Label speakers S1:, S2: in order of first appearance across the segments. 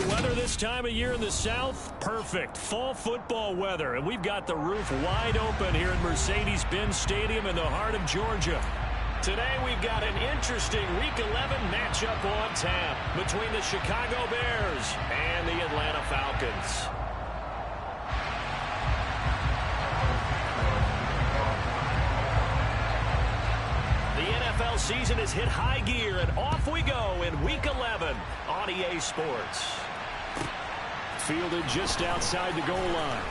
S1: the weather this time of year in the South? Perfect. Fall football weather. And we've got the roof wide open here at Mercedes-Benz Stadium in the heart of Georgia. Today we've got an interesting Week 11 matchup on tap between the Chicago Bears and the Atlanta Falcons. The NFL season has hit high gear, and off we go in Week 11 on EA Sports. Fielded just outside the goal line.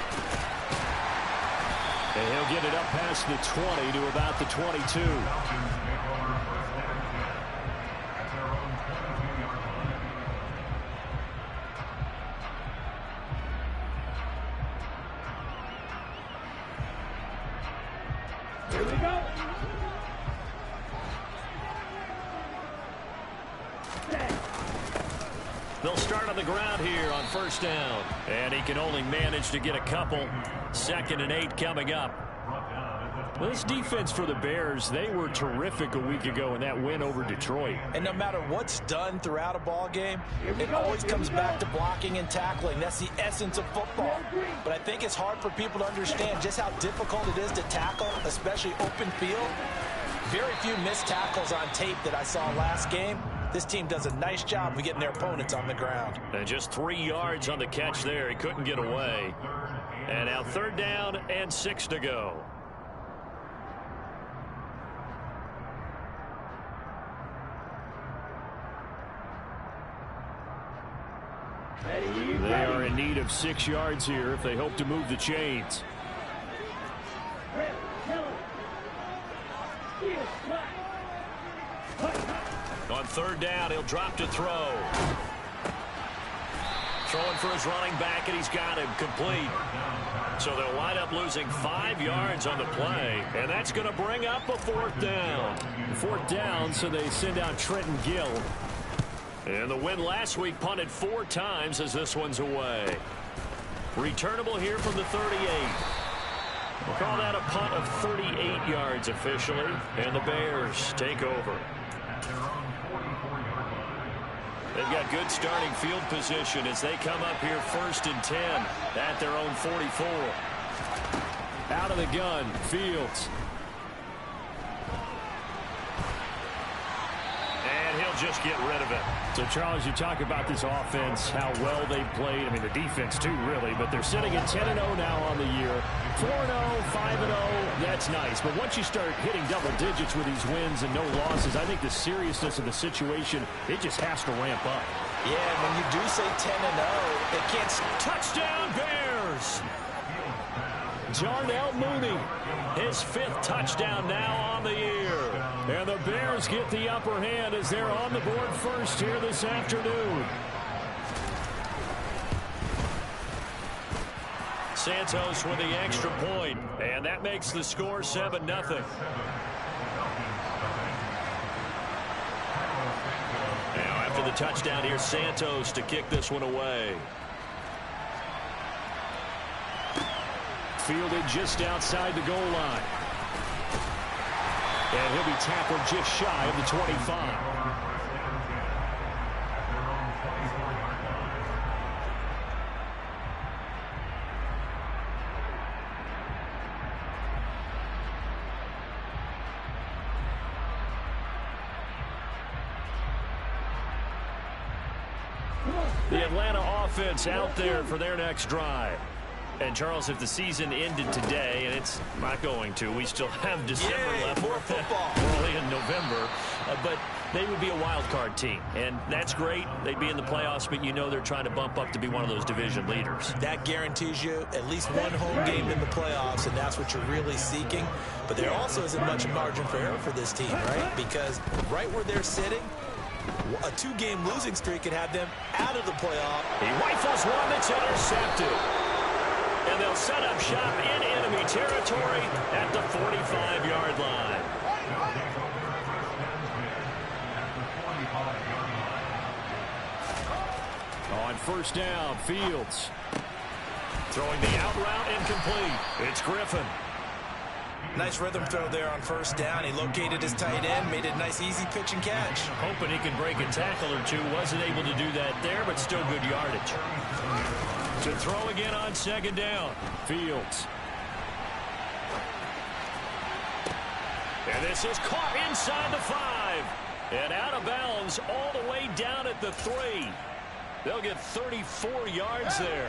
S1: And he'll get it up past the 20 to about the 22.
S2: Here we go.
S1: They'll start on the ground here on first down. And he can only manage to get a couple. 2nd and 8 coming up. Well, this defense for the Bears, they were terrific a week ago in that win over Detroit.
S3: And no matter what's done throughout a ball game, it always comes back to blocking and tackling. That's the essence of football. But I think it's hard for people to understand just how difficult it is to tackle, especially open field. Very few missed tackles on tape that I saw last game. This team does a nice job of getting their opponents on the ground.
S1: And just 3 yards on the catch there. He couldn't get away. And now 3rd down and 6 to go. They are in need of 6 yards here if they hope to move the chains. On 3rd down, he'll drop to throw. Throwing for his running back, and he's got him complete. So they'll wind up losing 5 yards on the play, and that's going to bring up a 4th down.
S4: 4th down, so they send out Trenton Gill.
S1: And the win last week punted 4 times as this one's away. Returnable here from the 38. We'll call that a punt of 38 yards officially, and the Bears take over. They've got good starting field position as they come up here 1st and 10 at their own 44.
S4: Out of the gun, Fields.
S1: And he'll just get rid of it.
S4: So, Charles, you talk about this offense, how well they played. I mean, the defense, too, really. But they're sitting at 10-0 now on the year. 4-0, 5-0, that's nice. But once you start hitting double digits with these wins and no losses, I think the seriousness of the situation, it just has to ramp up.
S3: Yeah, and when you do say 10-0, it can't...
S1: Touchdown, Bears! Darnell Mooney, his 5th touchdown now on the year. And the Bears get the upper hand as they're on the board first here this afternoon. Santos with the extra point, and that makes the score 7-0. Now after the touchdown here, Santos to kick this one away.
S4: Fielded just outside the goal line. And he'll be tackled just shy of the 25.
S1: The Atlanta offense out there for their next drive. And, Charles, if the season ended today, and it's not going to, we still have December left.
S3: More football.
S1: We're only in November. But they would be a wild card team. And that's great. They'd be in the playoffs, but you know they're trying to bump up to be one of those division leaders.
S3: That guarantees you at least one home game in the playoffs, and that's what you're really seeking. But there also isn't much margin for error for this team, right? Because right where they're sitting, a 2-game losing streak could have them out of the playoff.
S1: He rifles one that's intercepted. And they'll set up shop in enemy territory at the 45-yard line.
S4: On 1st down, Fields.
S1: Throwing the out route incomplete. It's Griffin.
S3: Nice rhythm throw there on first down. He located his tight end, made it a nice easy pitch and catch.
S4: Hoping he could break a tackle or two. Wasn't able to do that there, but still good yardage.
S1: To throw again on second down.
S4: Fields.
S1: And this is caught inside the 5. And out of bounds all the way down at the 3. They'll get 34 yards there.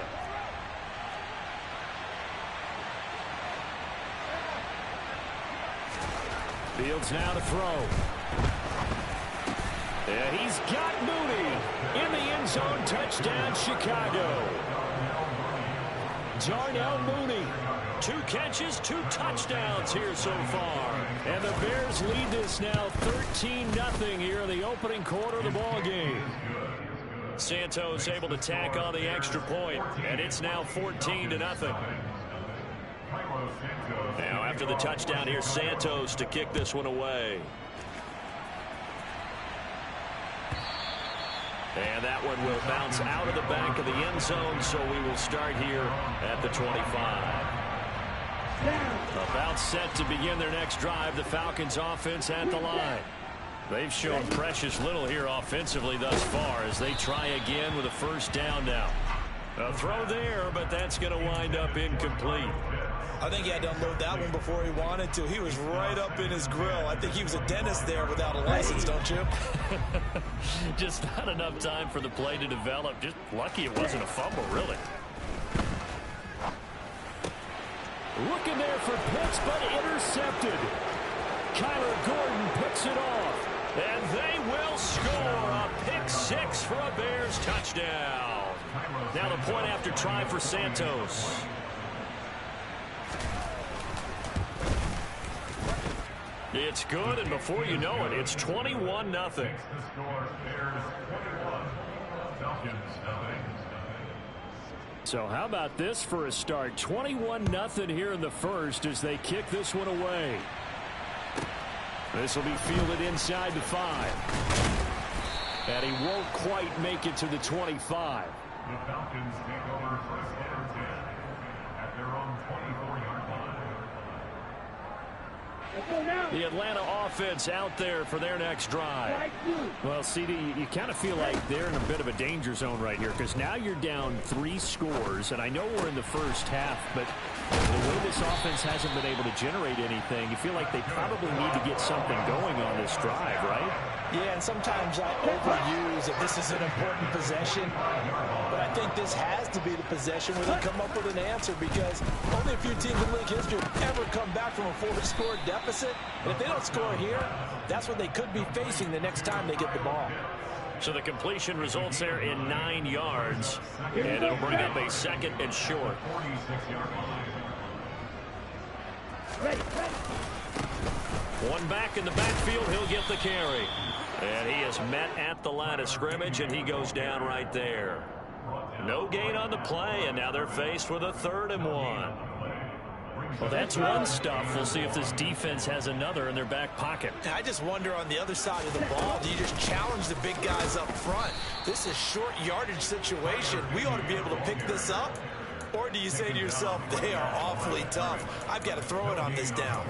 S4: Fields now to throw.
S1: And he's got Mooney in the end zone. Touchdown, Chicago. Darnell Mooney. 2 catches, 2 touchdowns here so far. And the Bears lead this now 13-0 here in the opening quarter of the ball game. Santos able to tack on the extra point, and it's now 14-0. Now after the touchdown, here's Santos to kick this one away. And that one will bounce out of the back of the end zone, so we will start here at the 25. About set to begin their next drive, the Falcons offense at the line. They've shown precious little here offensively thus far as they try again with a first down now. A throw there, but that's going to wind up incomplete.
S3: I think he had to unload that one before he wanted to. He was right up in his grill. I think he was a dentist there without a license, don't you?
S1: Just not enough time for the play to develop. Just lucky it wasn't a fumble, really.
S4: Looking there for Pitts, but intercepted. Kyler Gordon picks it off.
S1: And they will score a pick 6 for a Bears touchdown. Now the point after try for Santos. It's good, and before you know it, it's 21-0.
S4: So how about this for a start? 21-0 here in the first as they kick this one away. This will be fielded inside the 5. And he won't quite make it to the 25.
S2: The Falcons take over first and 10 at their own 24-yard line.
S1: The Atlanta offense out there for their next drive.
S4: Well, CD, you kind of feel like they're in a bit of a danger zone right here because now you're down 3 scores, and I know we're in the first half, but the way this offense hasn't been able to generate anything, you feel like they probably need to get something going on this drive, right?
S3: Yeah, and sometimes I overuse if this is an important possession, but I think this has to be the possession where they come up with an answer because only a few teams in league history have ever come back from a 4-score deficit, and if they don't score here, that's what they could be facing the next time they get the ball.
S1: So the completion results there in 9 yards, and it'll bring up a 2nd and short. One back in the backfield, he'll get the carry. And he is met at the line of scrimmage, and he goes down right there. No gain on the play, and now they're faced with a 3rd and 1.
S4: Well, that's one stuff. We'll see if this defense has another in their back pocket.
S3: I just wonder on the other side of the ball, do you just challenge the big guys up front? This is short yardage situation. We ought to be able to pick this up. Or do you say to yourself, they are awfully tough. I've got to throw it on this down.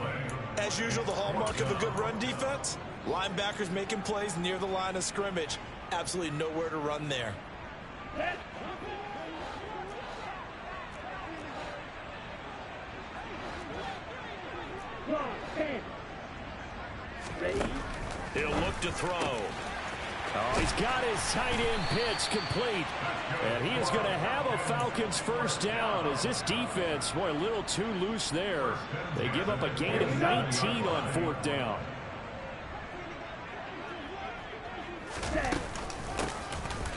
S3: As usual, the hallmark of a good run defense, linebackers making plays near the line of scrimmage. Absolutely nowhere to run there.
S1: He'll look to throw.
S4: Oh, he's got his tight end pitch complete. And he is going to have a Falcons first down as this defense, boy, a little too loose there. They give up a gain of 19 on 4th down.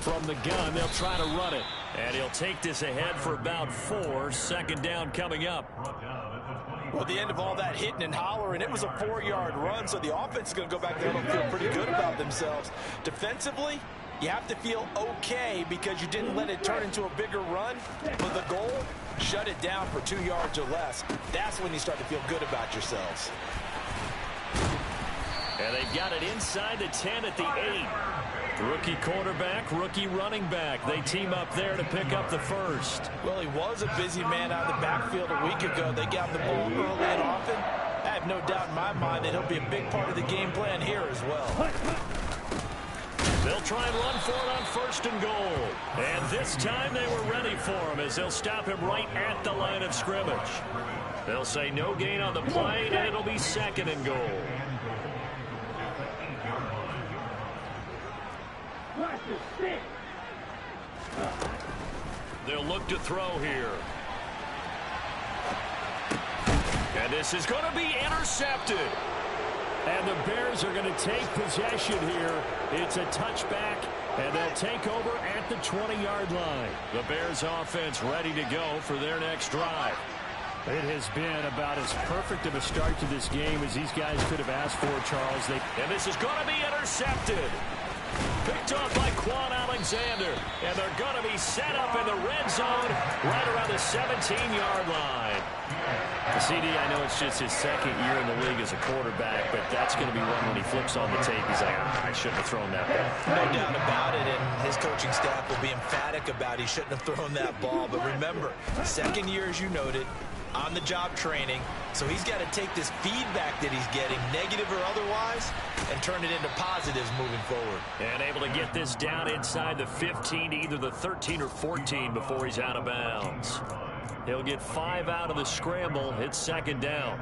S1: From the gun, they'll try to run it. And he'll take this ahead for about 4. 2nd down coming up.
S3: Well, at the end of all that hitting and hollering, it was a 4-yard run, so the offense is going to go back there and feel pretty good about themselves. Defensively, you have to feel okay because you didn't let it turn into a bigger run. But the goal, shut it down for 2 yards or less. That's when you start to feel good about yourselves.
S1: And they've got it inside the 10 at the 8. Rookie quarterback, rookie running back. They team up there to pick up the first.
S3: Well, he was a busy man out of the backfield a week ago. They got the ball early and often. have no doubt in my mind that he'll be a big part of the game plan here as well.
S1: They'll try and run for it on 1st and goal. And this time they were ready for him as they'll stop him right at the line of scrimmage. They'll say no gain on the play, and it'll be 2nd and goal. They'll look to throw here. And this is going to be intercepted.
S4: And the Bears are going to take possession here. It's a touchback, and they'll take over at the 20-yard line.
S1: The Bears offense ready to go for their next drive.
S4: It has been about as perfect of a start to this game as these guys could have asked for, Charles.
S1: And this is going to be intercepted. Picked off by Quan Alexander. And they're going to be set up in the red zone right around the 17-yard line.
S4: CD, I know it's just his 2nd year in the league as a quarterback, but that's going to be one when he flips on the tape. He's like, I shouldn't have thrown that ball.
S3: No doubt about it, and his coaching staff will be emphatic about he shouldn't have thrown that ball. But remember, 2nd year, as you noted, on-the-job training, so he's got to take this feedback that he's getting, negative or otherwise, and turn it into positives moving forward.
S1: And able to get this down inside the 15 to either the 13 or 14 before he's out of bounds. He'll get 5 out of the scramble. It's 2nd down.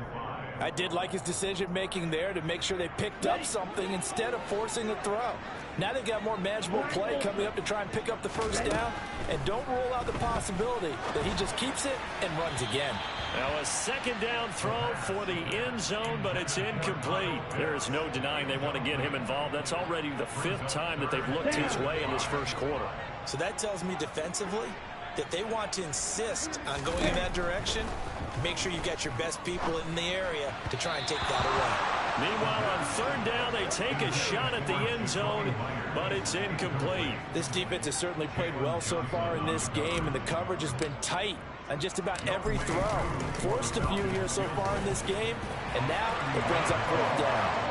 S3: I did like his decision-making there to make sure they picked up something instead of forcing the throw. Now they've got more manageable play coming up to try and pick up the 1st down, and don't rule out the possibility that he just keeps it and runs again.
S1: Now a 2nd down throw for the end zone, but it's incomplete. There is no denying they want to get him involved. That's already the 5th time that they've looked his way in this 1st quarter.
S3: So that tells me defensively that they want to insist on going in that direction. Make sure you've got your best people in the area to try and take that away.
S1: Meanwhile, on 3rd down, they take a shot at the end zone, but it's incomplete.
S3: This defense has certainly played well so far in this game, and the coverage has been tight on just about every throw. Forced a few here so far in this game, and now it brings up 4th down.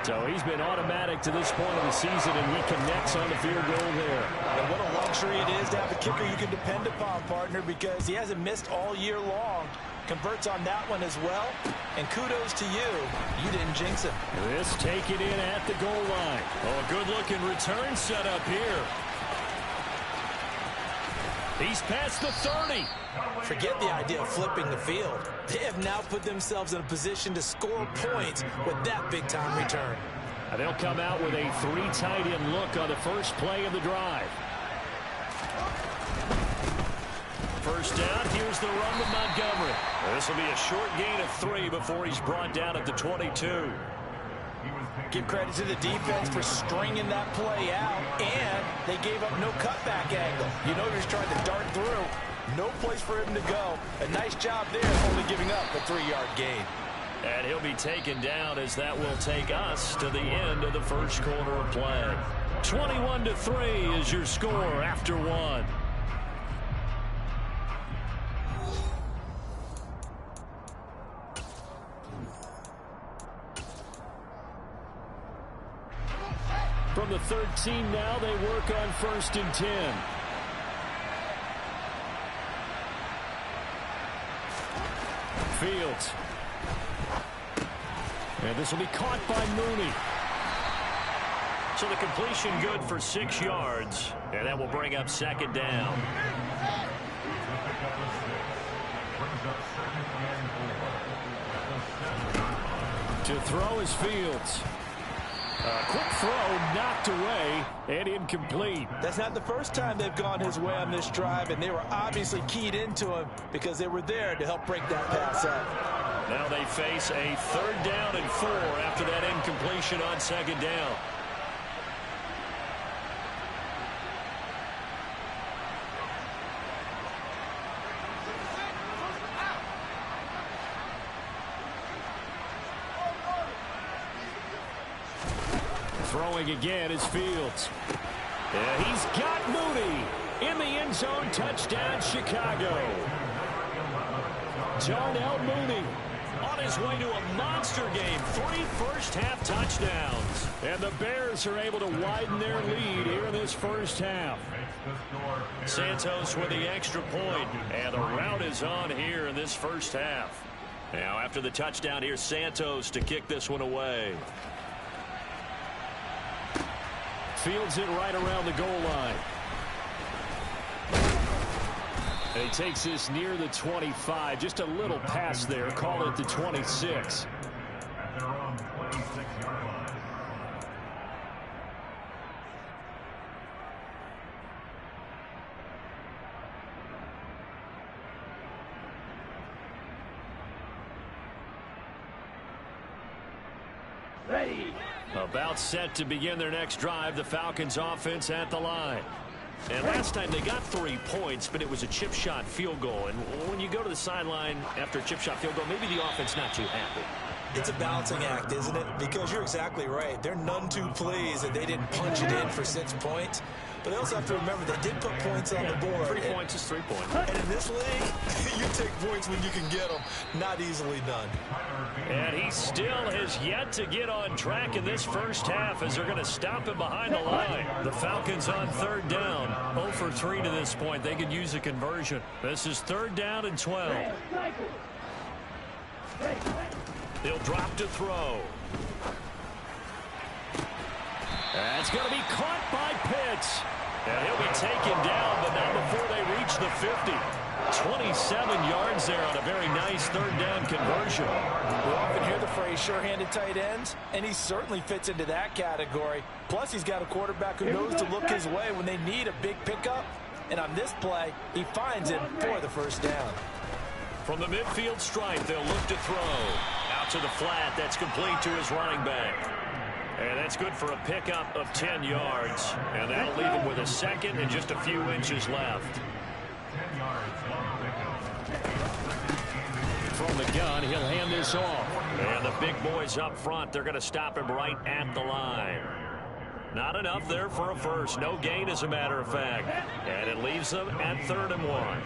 S4: So he's been automatic to this point of the season, and he connects on the field goal there.
S3: And what a luxury it is to have a kicker you can depend upon, partner, because he hasn't missed all year long. Converts on that one as well. And kudos to you. You didn't jinx him.
S4: This taken in at the goal line.
S1: Oh, a good-looking return set up here. He's past the 30.
S3: Forget the idea of flipping the field. They have now put themselves in a position to score points with that big-time return.
S4: And they'll come out with a 3 tight end look on the first play of the drive.
S1: 1st down, here's the run with Montgomery. This will be a short gain of 3 before he's brought down at the 22.
S3: Give credit to the defense for stringing that play out, and they gave up no cutback angle. You know he's trying to dart through. No place for him to go. A nice job there, only giving up a 3-yard gain.
S1: And he'll be taken down as that will take us to the end of the 1st quarter of play. 21-3 is your score after 1.
S4: From the 13 now, they work on 1st and 10. Fields. And this will be caught by Mooney.
S1: So the completion good for 6 yards. And that will bring up 2nd down.
S4: To throw is Fields. Quick throw knocked away and incomplete.
S3: That's not the first time they've gone his way on this drive, and they were obviously keyed into him because they were there to help break that pass up.
S1: Now they face a 3rd down and 4 after that incompletion on 2nd down.
S4: Throwing again is Fields. Yeah, he's got Mooney in the end zone. Touchdown, Chicago. Darnell Mooney
S1: on his way to a monster game. 3 first-half touchdowns.
S4: And the Bears are able to widen their lead here in this 1st half.
S1: Santos with the extra point, and the rout is on here in this 1st half. Now after the touchdown, here's Santos to kick this one away.
S4: Fields it right around the goal line. And he takes this near the 25. Just a little pass there. Call it the 26.
S2: At their own 26-yard line.
S1: About set to begin their next drive. The Falcons offense at the line. And last time they got 3 points, but it was a chip shot field goal. And when you go to the sideline after a chip shot field goal, maybe the offense not too happy.
S3: It's a balancing act, isn't it? Because you're exactly right. They're none too pleased that they didn't punch it in for 6 points. But they also have to remember they did put points on the board.
S1: 3 points is 3 points.
S3: And in this league, you take points when you can get them. Not easily done.
S1: And he still has yet to get on track in this first half as they're going to stop him behind the line. The Falcons on 3rd down. 0 for 3 to this point. They could use a conversion. This is 3rd down and 12. He'll drop to throw. That's going to be caught by Pitts. And he'll be taken down, but not before they reach the 50. 27 yards there on a very nice 3rd down conversion.
S3: We often hear the phrase sure-handed tight ends, and he certainly fits into that category. Plus, he's got a quarterback who knows to look his way when they need a big pickup. And on this play, he finds him for the 1st down.
S1: From the midfield stripe, they'll look to throw. Out to the flat. That's complete to his running back. And that's good for a pickup of 10 yards. And that'll leave him with a 2nd and just a few inches left.
S2: 10 yards.
S1: From the gun, he'll hand this off. And the big boys up front, they're going to stop him right at the line. Not enough there for a first. No gain, as a matter of fact. And it leaves them at 3rd and 1.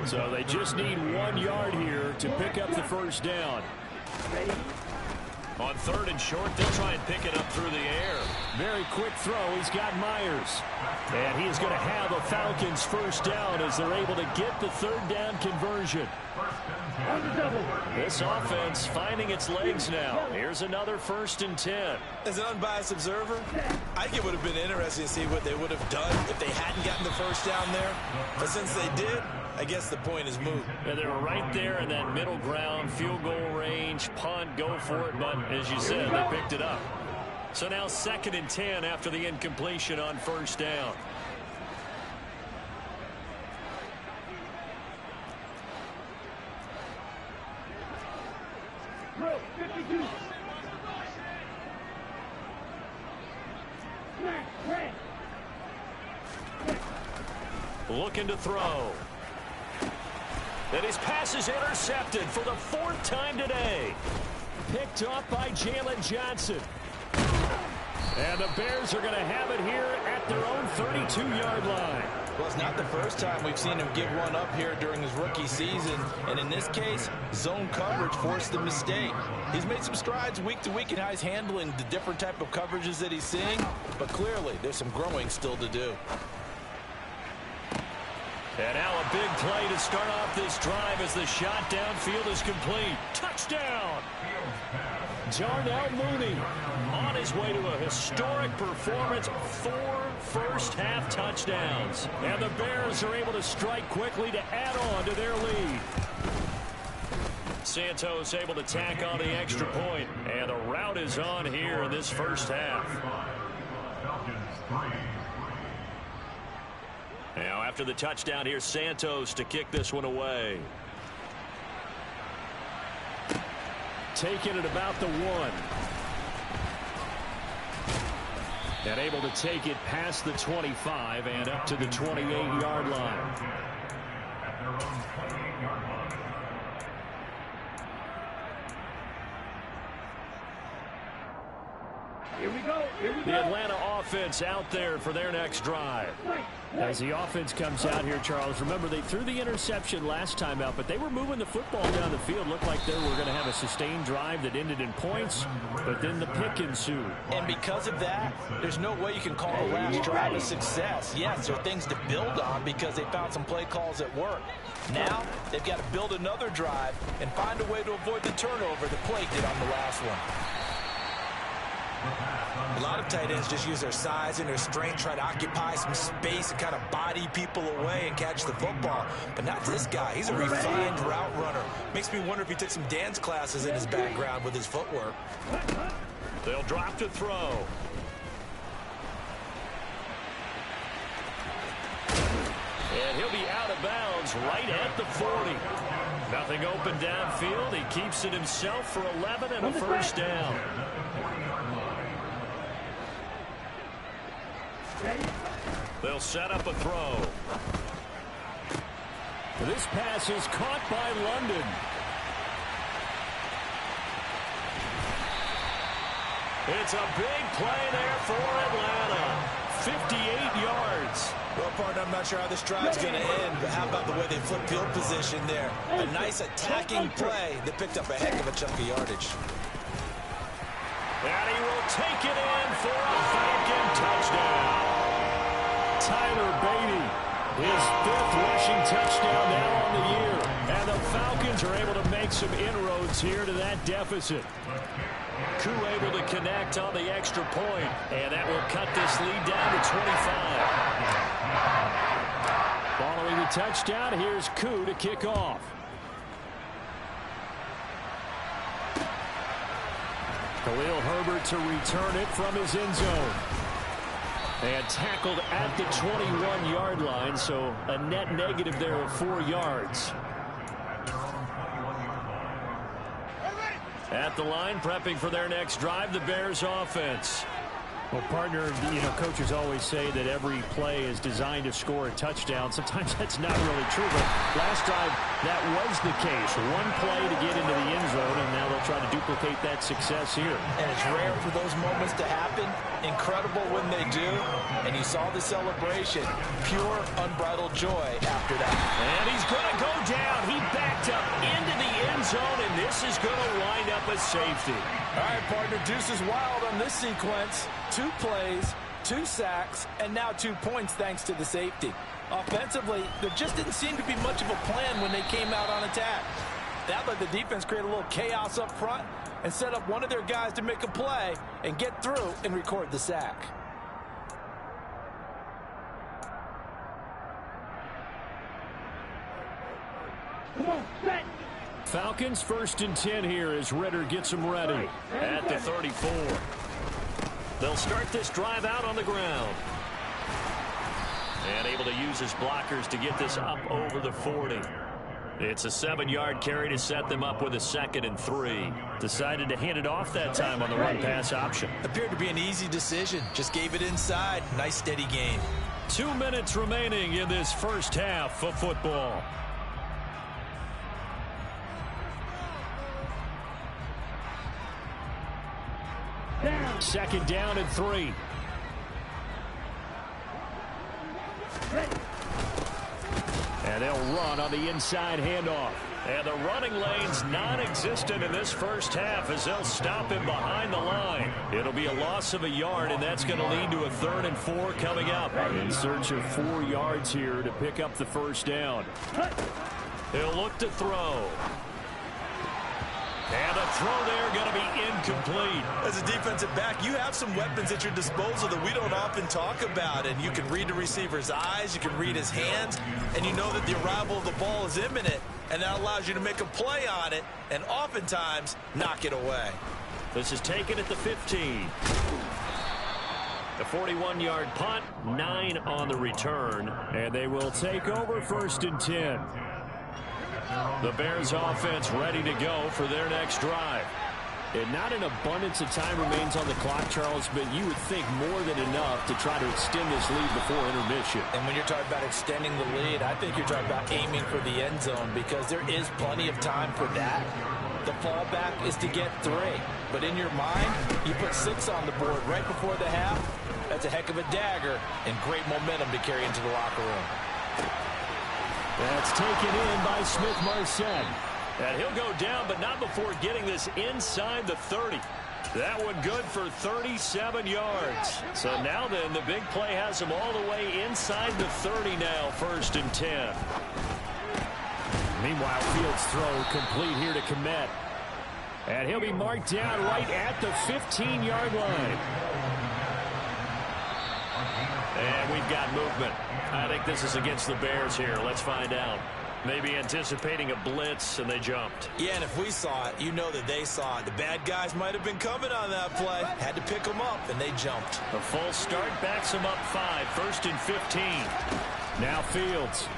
S4: So they just need 1 yard here to pick up the 1st down.
S1: On 3rd and short, they'll try and pick it up through the air.
S4: Very quick throw. He's got Myers. And he is going to have a Falcons 1st down as they're able to get the 3rd down conversion.
S1: This offense finding its legs now. Here's another 1st and 10.
S3: As an unbiased observer, I think it would have been interesting to see what they would have done if they hadn't gotten the 1st down there. But since they did, I guess the point is moot.
S1: Yeah, they were right there in that middle ground, field goal range, punt, go for it. But as you said, they picked it up. So now 2nd and 10 after the incompletion on 1st down. Looking to throw. And his pass is intercepted for the 4th time today.
S4: Picked off by Jalen Johnson. And the Bears are going to have it here at their own 32-yard line.
S3: Well, it's not the first time we've seen him give one up here during his rookie season. And in this case, zone coverage forced the mistake. He's made some strides week to week in how he's handling the different type of coverages that he's seeing. But clearly, there's some growing still to do.
S1: And now a big play to start off this drive as the shot downfield is complete. Touchdown!
S4: Darnell Mooney
S1: on his way to a historic performance. 4 first-half touchdowns.
S4: And the Bears are able to strike quickly to add on to their lead.
S1: Santos able to tack on the extra point. And the route is on here in this first half. Now after the touchdown, here's Santos to kick this one away.
S4: Taking it about the 1. And able to take it past the 25 and up to the 28-yard line.
S2: At their own 28-yard line.
S1: The Atlanta offense out there for their next drive.
S4: As the offense comes out here, Charles, remember they threw the interception last time out, but they were moving the football down the field. Looked like they were going to have a sustained drive that ended in points, but then the pick ensued.
S3: And because of that, there's no way you can call the last drive a success. Yes, there are things to build on because they found some play calls that work. Now, they've got to build another drive and find a way to avoid the turnover the play did on the last one.
S5: A lot of tight ends just use their size and their strength, try to occupy some space and kind of body people away and catch the football. But not this guy. He's a refined route runner. Makes me wonder if he took some dance classes in his background with his footwork.
S1: They'll drop to throw. And he'll be out of bounds right at the 40. Nothing open downfield. He keeps it himself for 11 and a first down. They'll set up a throw.
S4: This pass is caught by London.
S1: It's a big play there for Atlanta. 58 yards.
S5: Well, partner, I'm not sure how this drive's going to end, but how about the way they flip field position there? A nice attacking play that picked up a heck of a chunk of yardage.
S1: And he will take it in for a Falcon touchdown.
S4: Tyler Beatty, his 5th rushing touchdown now on the year.
S1: And the Falcons are able to make some inroads here to that deficit. Koo able to connect on the extra point, and that will cut this lead down to 25.
S4: Following the touchdown, here's Koo to kick off. Khalil Herbert to return it from his end zone. And tackled at the 21-yard line, so a net negative there of 4 yards.
S1: At the line, prepping for their next drive, the Bears offense.
S4: Well, partner, coaches always say that every play is designed to score a touchdown. Sometimes that's not really true, but last drive, that was the case. One play to get into the end zone, and now they'll try to duplicate that success here.
S3: And it's rare for those moments to happen. Incredible when they do. And you saw the celebration. Pure, unbridled joy after that.
S1: And he's going to go down. He backed up into the end zone, and this is going to wind up a safety.
S3: All right, partner, deuce is wild on this sequence. 2 plays, 2 sacks, and now 2 points thanks to the safety. Offensively, there just didn't seem to be much of a plan when they came out on attack. That let the defense create a little chaos up front and set up one of their guys to make a play and get through and record the sack.
S1: Come on, set. Falcons 1st and 10 here as Ritter gets them ready at the 34. They'll start this drive out on the ground. And able to use his blockers to get this up over the 40. It's a 7-yard carry to set them up with a 2nd and 3. Decided to hand it off that time on the run-pass option.
S5: Appeared to be an easy decision. Just gave it inside. Nice steady gain.
S1: 2 minutes remaining in this first half of football.
S4: Down. 2nd down and 3. And they'll run on the inside handoff.
S1: And the running lane's non-existent in this first half as they'll stop him behind the line. It'll be a loss of a yard, and that's going to lead to a 3rd and 4 coming up.
S4: In search of 4 yards here to pick up the first down.
S1: He'll look to throw. And a throw there going to be incomplete.
S5: As a defensive back, you have some weapons at your disposal that we don't often talk about. And you can read the receiver's eyes, you can read his hands, and you know that the arrival of the ball is imminent. And that allows you to make a play on it and oftentimes knock it away.
S1: This is taken at the 15. The 41-yard punt, 9 on the return.
S4: And they will take over 1st and 10.
S1: The Bears offense ready to go for their next drive.
S4: And not an abundance of time remains on the clock, Charles, but you would think more than enough to try to extend this lead before intermission.
S3: And when you're talking about extending the lead, I think you're talking about aiming for the end zone because there is plenty of time for that. The fallback is to get 3. But in your mind, you put 6 on the board right before the half. That's a heck of a dagger and great momentum to carry into the locker room.
S4: That's taken in by Smith-Marset.
S1: And he'll go down, but not before getting this inside the 30. That one good for 37 yards. So now then, the big play has him all the way inside the 30 now, 1st and 10.
S4: Meanwhile, Fields' throw complete here to Kmet. And he'll be marked down right at the 15-yard line.
S1: And we've got movement. I think this is against the Bears here. Let's find out. Maybe anticipating a blitz, and they jumped.
S5: Yeah, and if we saw it, you know that they saw it. The bad guys might have been coming on that play. Had to pick them up, and they jumped.
S1: A false start backs them up 5, 1st and 15.
S4: Now Fields.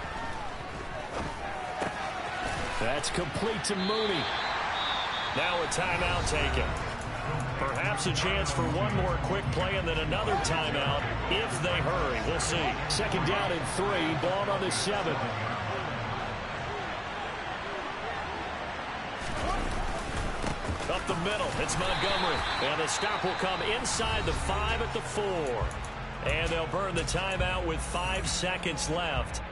S4: That's complete to Mooney.
S1: Now a timeout taken. Perhaps a chance for one more quick play and then another timeout if they hurry. We'll see.
S4: 2nd down and 3. Ball on the 7.
S1: Up the middle, it's Montgomery. And the stop will come inside the 5 at the 4. And they'll burn the timeout with 5 seconds left.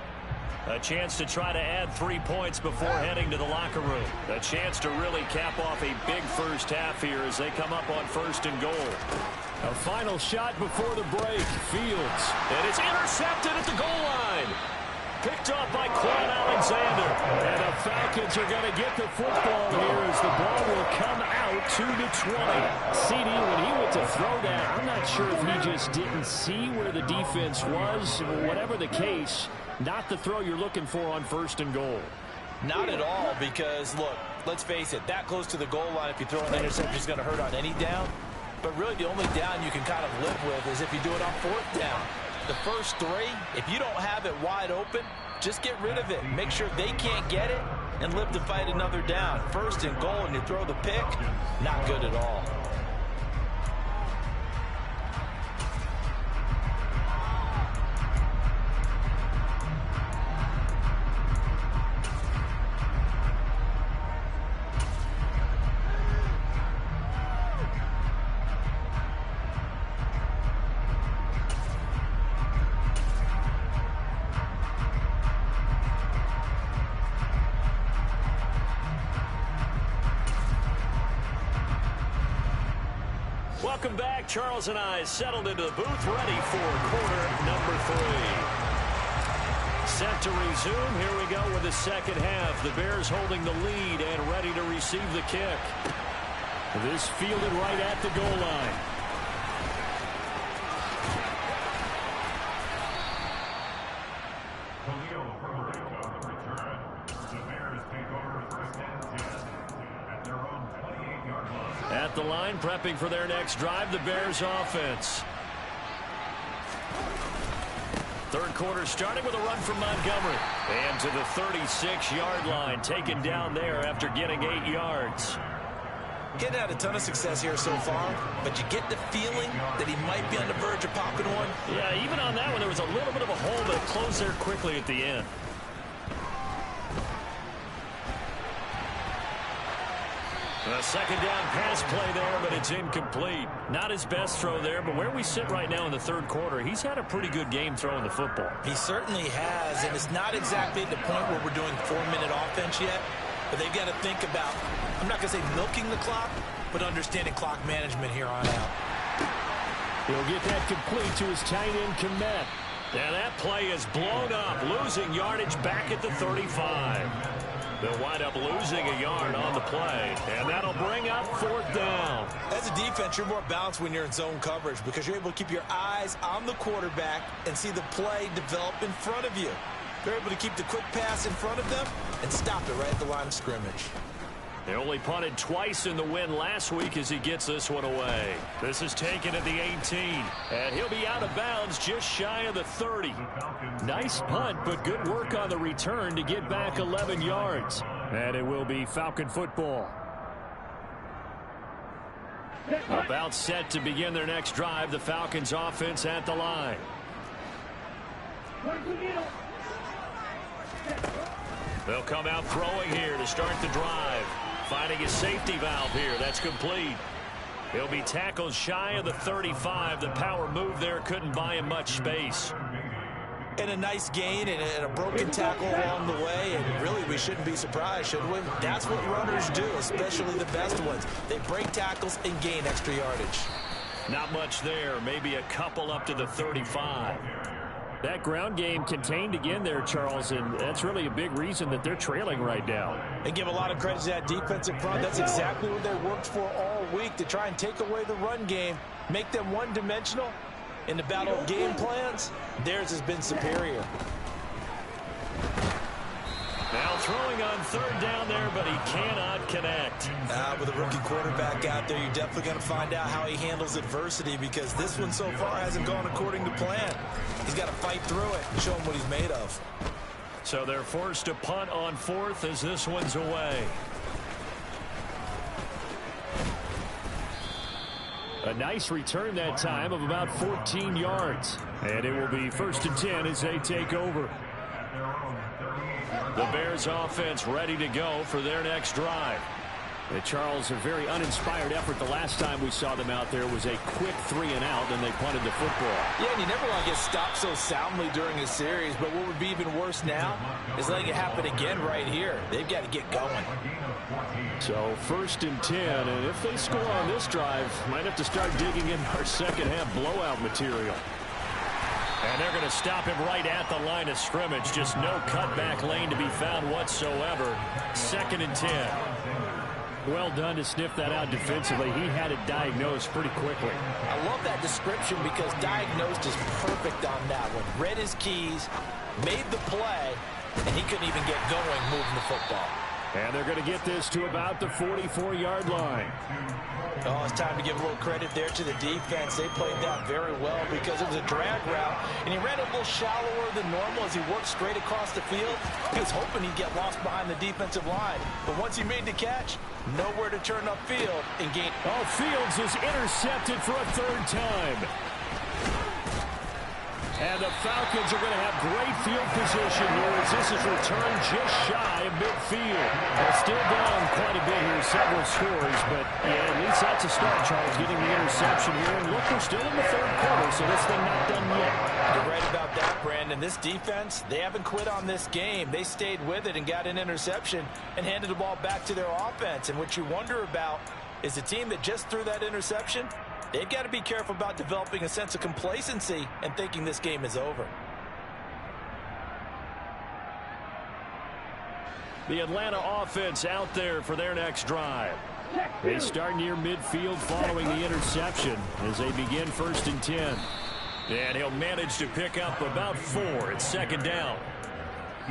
S1: A chance to try to add 3 points before heading to the locker room. A chance to really cap off a big first half here as they come up on 1st and goal.
S4: A final shot before the break. Fields.
S1: And it's intercepted at the goal line. Picked off by Quan Alexander.
S4: And the Falcons are going to get the football here as the ball will come out to the 20. CD, when he went to throw that, I'm not sure if he just didn't see where the defense was. Whatever the case, not the throw you're looking for on 1st and goal.
S3: Not at all, because, look, let's face it, that close to the goal line, if you throw an interception, is going to hurt on any down. But really, the only down you can kind of live with is if you do it on 4th down. The first 3, if you don't have it wide open, just get rid of it. Make sure they can't get it and live to fight another down. 1st and goal and you throw the pick, not good at all.
S1: Welcome back. Charles and I settled into the booth, ready for quarter number 3. Set to resume. Here we go with the 2nd half. The Bears holding the lead and ready to receive the kick.
S4: This fielded right at the goal line.
S1: At the line, prepping for their next drive, the Bears offense. 3rd quarter starting with a run from Montgomery. And to the 36-yard line, taken down there after getting 8 yards.
S5: Getting had a ton of success here so far, but you get the feeling that he might be on the verge of popping one.
S1: Yeah, even on that one, there was a little bit of a hole, but it closed there quickly at the end. A 2nd down pass play there, but it's incomplete. Not his best throw there, but where we sit right now in the 3rd quarter, he's had a pretty good game throwing the football.
S3: He certainly has, and it's not exactly at the point where we're doing 4-minute offense yet, but they've got to think about, I'm not going to say milking the clock, but understanding clock management here on out.
S4: He'll get that complete to his tight end, Kmet.
S1: And that play is blown up, losing yardage back at the 35. They'll wind up losing a yard on the play, and that'll bring up 4th down.
S5: As a defense, you're more balanced when you're in zone coverage because you're able to keep your eyes on the quarterback and see the play develop in front of you. They're able to keep the quick pass in front of them and stop it right at the line of scrimmage.
S1: They only punted twice in the win last week as he gets this one away. This is taken at the 18, and he'll be out of bounds just shy of the 30.
S4: Nice punt, but good work on the return to get back 11 yards. And it will be Falcon football.
S1: About set to begin their next drive, the Falcons offense at the line. They'll come out throwing here to start the drive. Finding his safety valve here. That's complete. He'll be tackled shy of the 35. The power move there couldn't buy him much space.
S3: And a nice gain and a broken tackle along the way, and really we shouldn't be surprised, should we? That's what runners do, especially the best ones. They break tackles and gain extra yardage.
S1: Not much there, maybe a couple up to the 35.
S4: That ground game contained again there, Charles, and that's really a big reason that they're trailing right now.
S3: And give a lot of credit to that defensive front. That's exactly what they worked for all week, to try and take away the run game, make them one-dimensional. In the battle of game plans, theirs has been superior.
S1: Now throwing on third down there, but he cannot connect.
S5: With a rookie quarterback out there, you're definitely going to find out how he handles adversity, because this one so far hasn't gone according to plan. He's got to fight through it and show him what he's made of.
S1: So they're forced to punt on fourth as this one's away.
S4: A nice return that time of about 14 yards. And it will be 1st and 10 as they take over.
S1: The Bears offense ready to go for their next drive.
S4: Charles, a very uninspired effort. The last time we saw them out there was a quick 3-and-out, and they punted the football.
S3: Yeah, and you never want to get stopped so soundly during a series, but what would be even worse now is letting it happen again right here. They've got to get going.
S4: So 1st and 10, and if they score on this drive, might have to start digging in our second half blowout material.
S1: And they're going to stop him right at the line of scrimmage. Just no cutback lane to be found whatsoever. 2nd and 10.
S4: Well done to sniff that out defensively. He had it diagnosed pretty quickly.
S3: I love that description, because diagnosed is perfect on that one. Read his keys, made the play, and he couldn't even get going moving the football.
S4: And they're going to get this to about the 44-yard line.
S3: Oh, it's time to give a little credit there to the defense. They played that very well, because it was a drag route, and he ran a little shallower than normal as he worked straight across the field. He was hoping he'd get lost behind the defensive line, but once he made the catch, nowhere to turn upfield and gain.
S4: Oh, Fields is intercepted for a 3rd time. And the Falcons are going to have great field position here as this is returned just shy of midfield. They're still down quite a bit here, several scores, but yeah, at least that's a start, Charles, getting the interception here. And look, we're still in the 3rd quarter, so this thing not done yet.
S3: You're right about that, Brandon. This defense, they haven't quit on this game. They stayed with it and got an interception and handed the ball back to their offense. And what you wonder about is the team that just threw that interception, they've got to be careful about developing a sense of complacency and thinking this game is over.
S1: The Atlanta offense out there for their next drive.
S4: They start near midfield following the interception as they begin 1st and 10.
S1: And he'll manage to pick up about 4. It's 2nd down.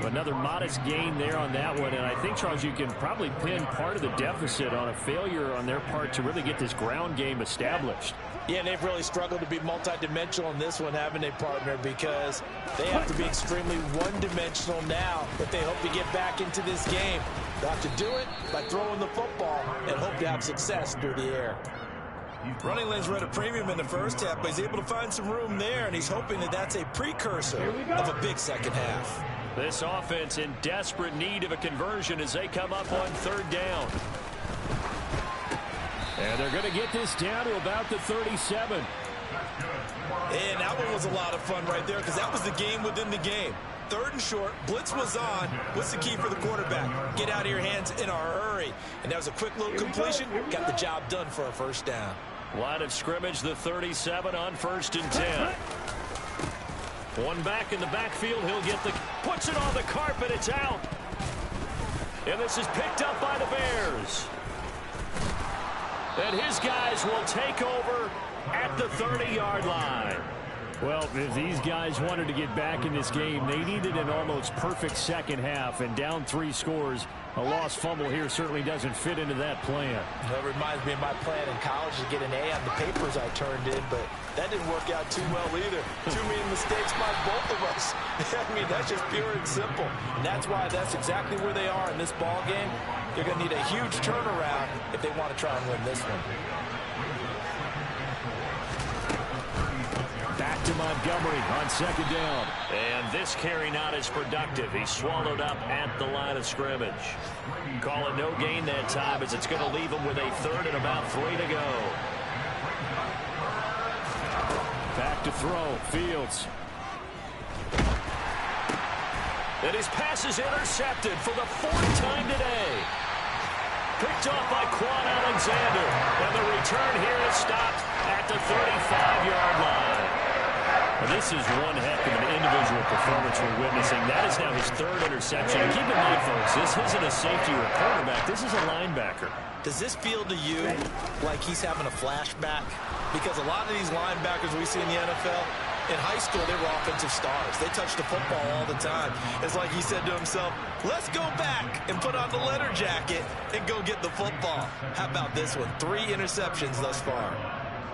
S4: Another modest gain there on that one, and I think, Charles, you can probably pin part of the deficit on a failure on their part to really get this ground game established.
S3: Yeah, and they've really struggled to be multidimensional in this one, haven't they, partner? Because they have to be extremely one-dimensional now if they hope to get back into this game. They'll have to do it by throwing the football and hope to have success through the air.
S5: Running lanes were at a premium in the first half, but he's able to find some room there, and he's hoping that that's a precursor of a big second half.
S1: This offense in desperate need of a conversion as they come up on 3rd down.
S4: And they're going to get this down to about the 37.
S5: And that one was a lot of fun right there, because that was the game within the game. 3rd and short, blitz was on. What's the key for the quarterback? Get out of your hands in a hurry. And that was a quick little completion. Got the job done for a 1st down.
S1: Line of scrimmage, the 37 on 1st and 10. One back in the backfield. He'll get puts it on the carpet. It's out. And this is picked up by the Bears. And his guys will take over at the 30-yard line.
S4: Well, if these guys wanted to get back in this game, they needed an almost perfect second half, and down 3 scores. A lost fumble here certainly doesn't fit into that plan.
S3: That reminds me of my plan in college to get an A on the papers I turned in, but that didn't work out too well either. Too many mistakes by both of us. I mean, that's just pure and simple. And that's why that's exactly where they are in this ball game. They're going to need a huge turnaround if they want to try and win this one.
S4: Back to Montgomery on second down.
S1: And this carry not as productive. He's swallowed up at the line of scrimmage. Call it no gain that time as it's going to leave him with a third and about 3 to go.
S4: Back to throw. Fields.
S1: And his pass is intercepted for the 4th time today. Picked off by Quan Alexander. And the return here is stopped at the 35-yard line. And this is one heck of an individual performance we're witnessing. That is now his 3rd interception. And keep in mind, folks, this isn't a safety or a quarterback. This is a linebacker.
S3: Does this feel to you like he's having a flashback? Because a lot of these linebackers we see in the NFL, in high school, they were offensive stars. They touched the football all the time. It's like he said to himself, let's go back and put on the leather jacket and go get the football. How about this one? 3 interceptions thus far.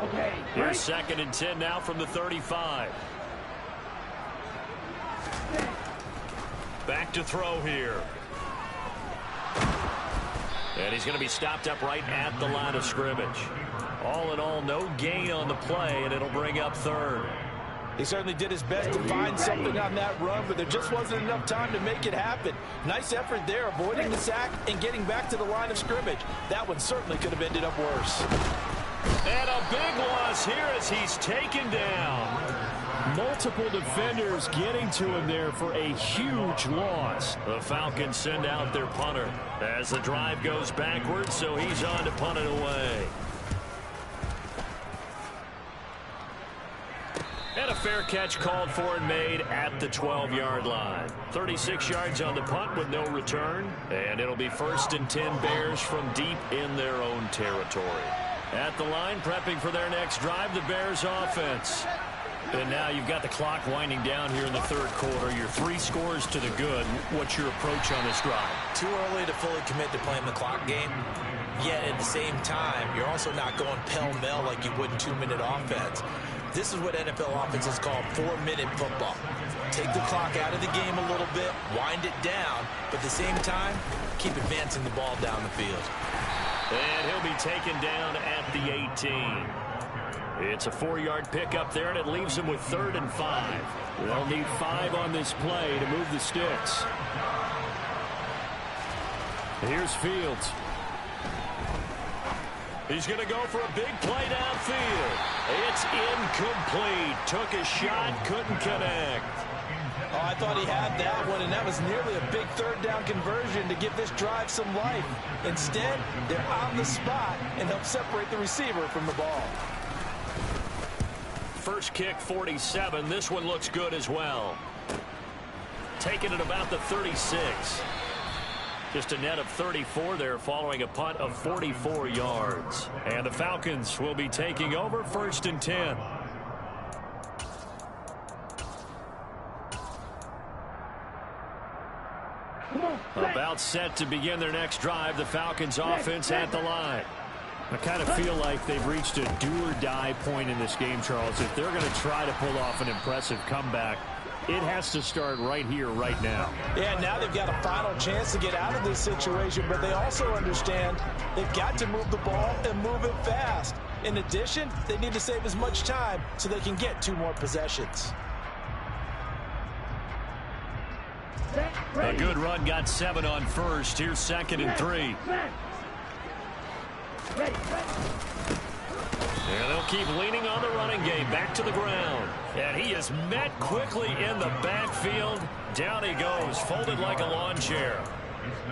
S1: Okay. Here's 2nd and 10 now from the 35. Back to throw here. And he's going to be stopped up right at the line of scrimmage. All in all, no gain on the play, and it'll bring up 3rd.
S3: He certainly did his best to find something on that run, but there just wasn't enough time to make it happen. Nice effort there, avoiding the sack and getting back to the line of scrimmage. That one certainly could have ended up worse.
S1: And a big loss here as he's taken down.
S4: Multiple defenders getting to him there for a huge loss.
S1: The Falcons send out their punter as the drive goes backwards, so he's on to punt it away. And a fair catch called for and made at the 12-yard line. 36 yards on the punt with no return. And it'll be 1st and 10 Bears from deep in their own territory. At the line, prepping for their next drive, the Bears offense. And now you've got the clock winding down here in the 3rd quarter. You're 3 scores to the good. What's your approach on this drive?
S3: Too early to fully commit to playing the clock game. Yet at the same time, you're also not going pell-mell like you would in 2-minute offense. This is what NFL offenses call 4-minute football. Take the clock out of the game a little bit, wind it down, but at the same time, keep advancing the ball down the field.
S1: And he'll be taken down at the 18. It's a 4-yard pickup there, and it leaves him with 3rd and 5.
S4: They'll need 5 on this play to move the sticks. Here's Fields.
S1: He's going to go for a big play downfield. It's incomplete. Took a shot, couldn't connect.
S3: Oh, I thought he had that one, and that was nearly a big 3rd down conversion to give this drive some life. Instead, they're on the spot and help separate the receiver from the ball.
S1: First kick, 47. This one looks good as well. Taking it about the 36. Just a net of 34 there following a punt of 44 yards. And the Falcons will be taking over 1st and 10. About set to begin their next drive. The Falcons offense at the line.
S4: I kind of feel like they've reached a do-or-die point in this game, Charles. If they're going to try to pull off an impressive comeback, it has to start right here, right now.
S3: Yeah, now they've got a final chance to get out of this situation, but they also understand they've got to move the ball and move it fast. In addition, they need to save as much time so they can get 2 more possessions.
S1: A good run, got 7 on first. Here's 2nd and 3. And they'll keep leaning on the running game. Back to the ground. And he is met quickly in the backfield. Down he goes, folded like a lawn chair.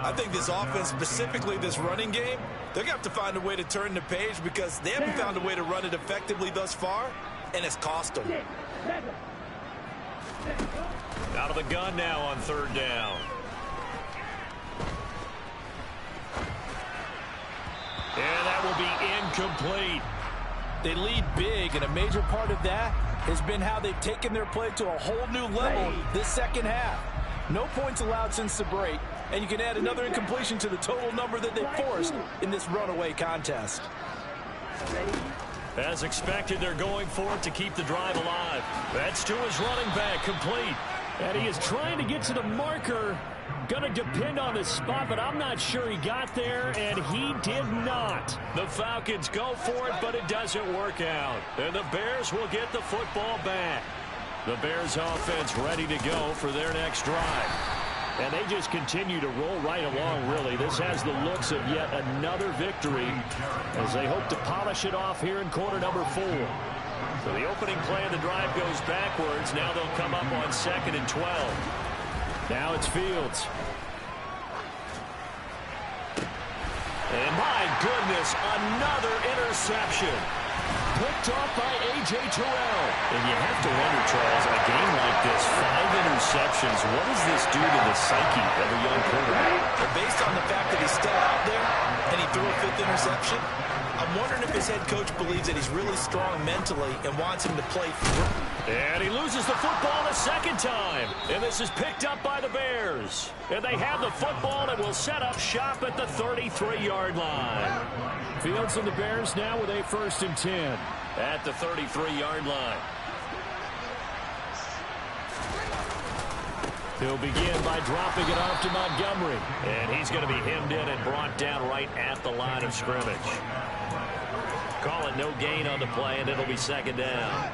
S3: I think this offense, specifically this running game, they're going to have to find a way to turn the page because they haven't found a way to run it effectively thus far, and it's cost them.
S1: Out of the gun now on 3rd down. And that will be incomplete.
S3: They lead big, and a major part of that has been how they've taken their play to a whole new level this second half. No points allowed since the break, and you can add another incompletion to the total number that they forced in this runaway contest.
S1: As expected, they're going for it to keep the drive alive. That's to his running back, complete.
S4: And he is trying to get to the marker. Going to depend on the spot, but I'm not sure he got there, and he did not.
S1: The Falcons go for it, but it doesn't work out. And the Bears will get the football back. The Bears offense ready to go for their next drive.
S4: And they just continue to roll right along, really. This has the looks of yet another victory as they hope to polish it off here in quarter number 4.
S1: So the opening play of the drive goes backwards. Now they'll come up on 2nd and 12.
S4: Now it's Fields.
S1: And my goodness, another interception. Picked off by A.J. Terrell.
S4: And you have to wonder, Charles, a game like this, 5 interceptions, what does this do to the psyche of a young quarterback?
S3: But based on the fact that he's still out there and he threw a 5th interception, I'm wondering if his head coach believes that he's really strong mentally and wants him to play through.
S1: And he loses the football a second time. And this is picked up by the Bears. And they have the football and will set up shop at the 33-yard line.
S4: Fields and the Bears now with a 1st and 10.
S1: At the 33-yard line.
S4: He'll begin by dropping it off to Montgomery.
S1: And he's going to be hemmed in and brought down right at the line of scrimmage. Call it no gain on the play, and it'll be 2nd down.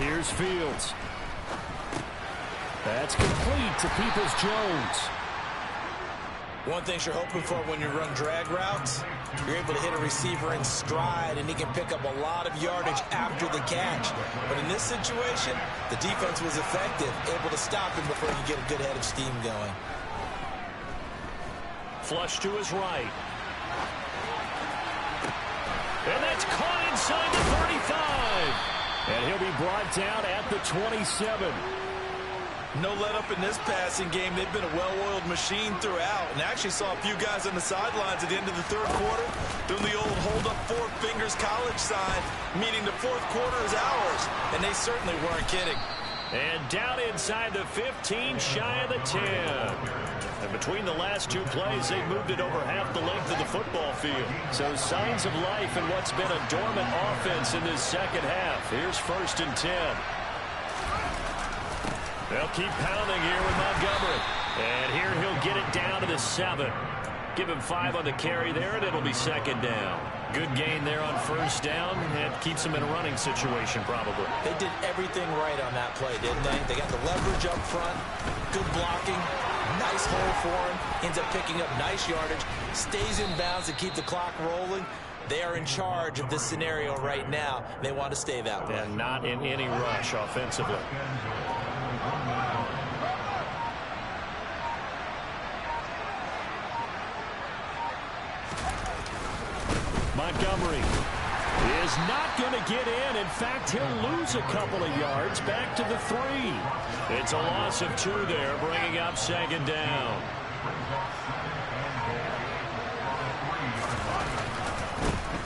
S4: Here's Fields. That's complete to Peoples-Jones.
S3: One thing you're hoping for when you run drag routes, you're able to hit a receiver in stride, and he can pick up a lot of yardage after the catch. But in this situation, the defense was effective, able to stop him before he could get a good head of steam going.
S1: Flush to his right. And that's caught inside the 35.
S4: And he'll be brought down at the 27.
S5: No let up in this passing game. They've been a well-oiled machine throughout. And actually saw a few guys on the sidelines at the end of the 3rd quarter doing the old hold up 4 fingers college sign, meaning the 4th quarter is ours. And they certainly weren't kidding.
S1: And down inside the 15, shy of the 10. And between the last 2 plays, they moved it over half the length of the football field. So signs of life in what's been a dormant offense in this second half. Here's 1st and 10. They'll keep pounding here with Montgomery. And here he'll get it down to the 7. Give him 5 on the carry there, and it'll be 2nd down. Good gain there on 1st down. And keeps him in a running situation, probably.
S3: They did everything right on that play, didn't they? They got the leverage up front, good blocking, nice hole for him, ends up picking up nice yardage, stays in bounds to keep the clock rolling. They are in charge of this scenario right now. They want to stay that way.
S1: And not in any rush offensively. Montgomery is not going to get in. In fact, he'll lose a couple of yards back to the 3. It's a loss of 2 there, bringing up 2nd down.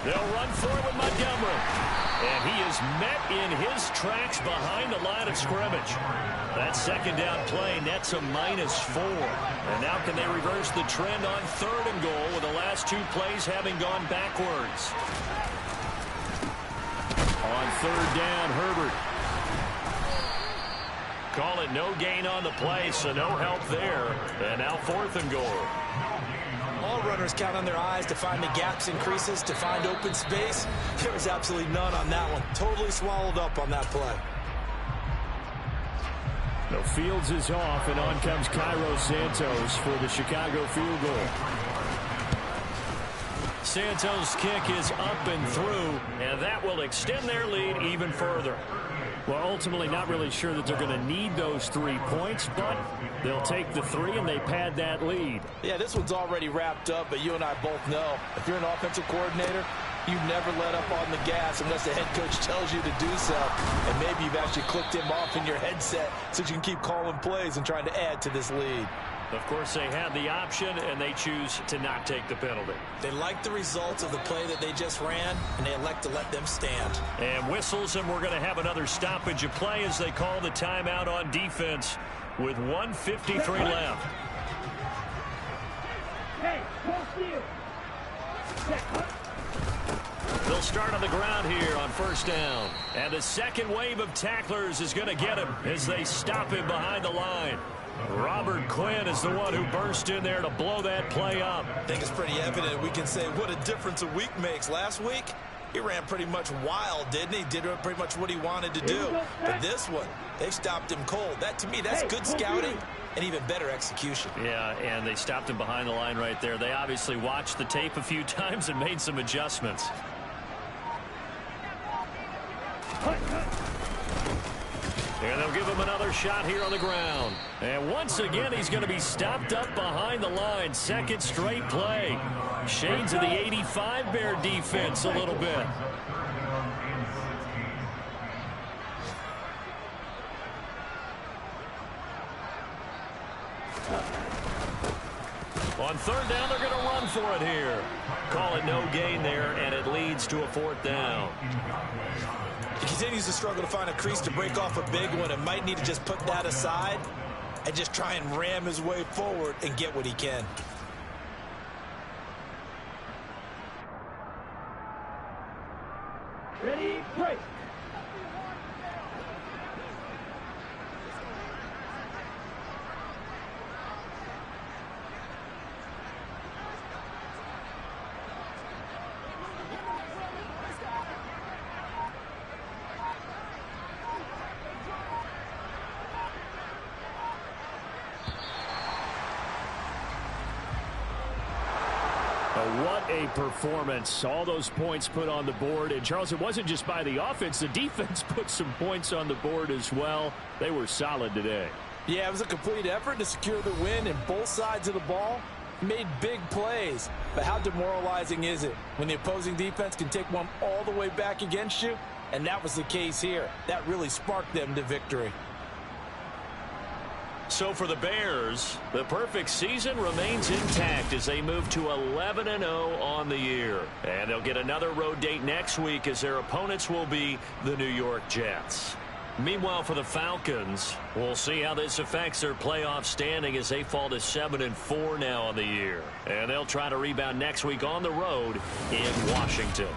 S1: They'll run for it with Montgomery. And he is met in his tracks behind the line of scrimmage. That 2nd down play nets a -4. And now can they reverse the trend on 3rd and goal with the last 2 plays having gone backwards? On 3rd down, Herbert. Call it no gain on the play, so no help there. And now 4th and goal.
S3: All runners count on their eyes to find the gaps and creases, to find open space. There was absolutely none on that one. Totally swallowed up on that play.
S4: No, Fields is off, and on comes Cairo Santos for the Chicago field goal.
S1: Santos' kick is up and through, and that will extend their lead even further.
S4: Well, ultimately not really sure that they're going to need those 3 points, but they'll take the 3 and they pad that lead.
S3: Yeah, this one's already wrapped up, but you and I both know if you're an offensive coordinator, you never let up on the gas unless the head coach tells you to do so. And maybe you've actually clicked him off in your headset so you can keep calling plays and trying to add to this lead.
S1: Of course, they have the option, and they choose to not take the penalty.
S3: They like the results of the play that they just ran, and they elect to let them stand.
S1: And whistles, and we're going to have another stoppage of play as they call the timeout on defense with 1:53 left. The They'll start on the ground here on first down. And the second wave of tacklers is going to get him as they stop him behind the line. Robert Quinn is the one who burst in there to blow that play up.
S5: I think it's pretty evident. We can say what a difference a week makes. Last week, he ran pretty much wild, didn't he? Did pretty much what he wanted to do. But this one, they stopped him cold. That, to me, that's good scouting and even better execution.
S1: Yeah, and they stopped him behind the line right there. They obviously watched the tape a few times and made some adjustments. And they'll give him another shot here on the ground. And once again, he's going to be stopped up behind the line. Second straight play. Shades of the 85 Bear defense a little bit. On third down, they're going to run for it here. Call it no gain there, and it leads to a fourth down.
S5: He continues to struggle to find a crease to break off a big one and might need to just put that aside and just try and ram his way forward and get what he can.
S6: Ready, break.
S4: What a performance. All those points put on the board. And, Charles, it wasn't just by the offense. The defense put some points on the board as well. They were solid today.
S3: Yeah, it was a complete effort to secure the win, and both sides of the ball made big plays. But how demoralizing is it when the opposing defense can take one all the way back against you? And that was the case here. That really sparked them to victory.
S1: So for the Bears, the perfect season remains intact as they move to 11-0 on the year. And they'll get another road date next week as their opponents will be the New York Jets. Meanwhile, for the Falcons, we'll see how this affects their playoff standing as they fall to 7-4 now on the year. And they'll try to rebound next week on the road in Washington.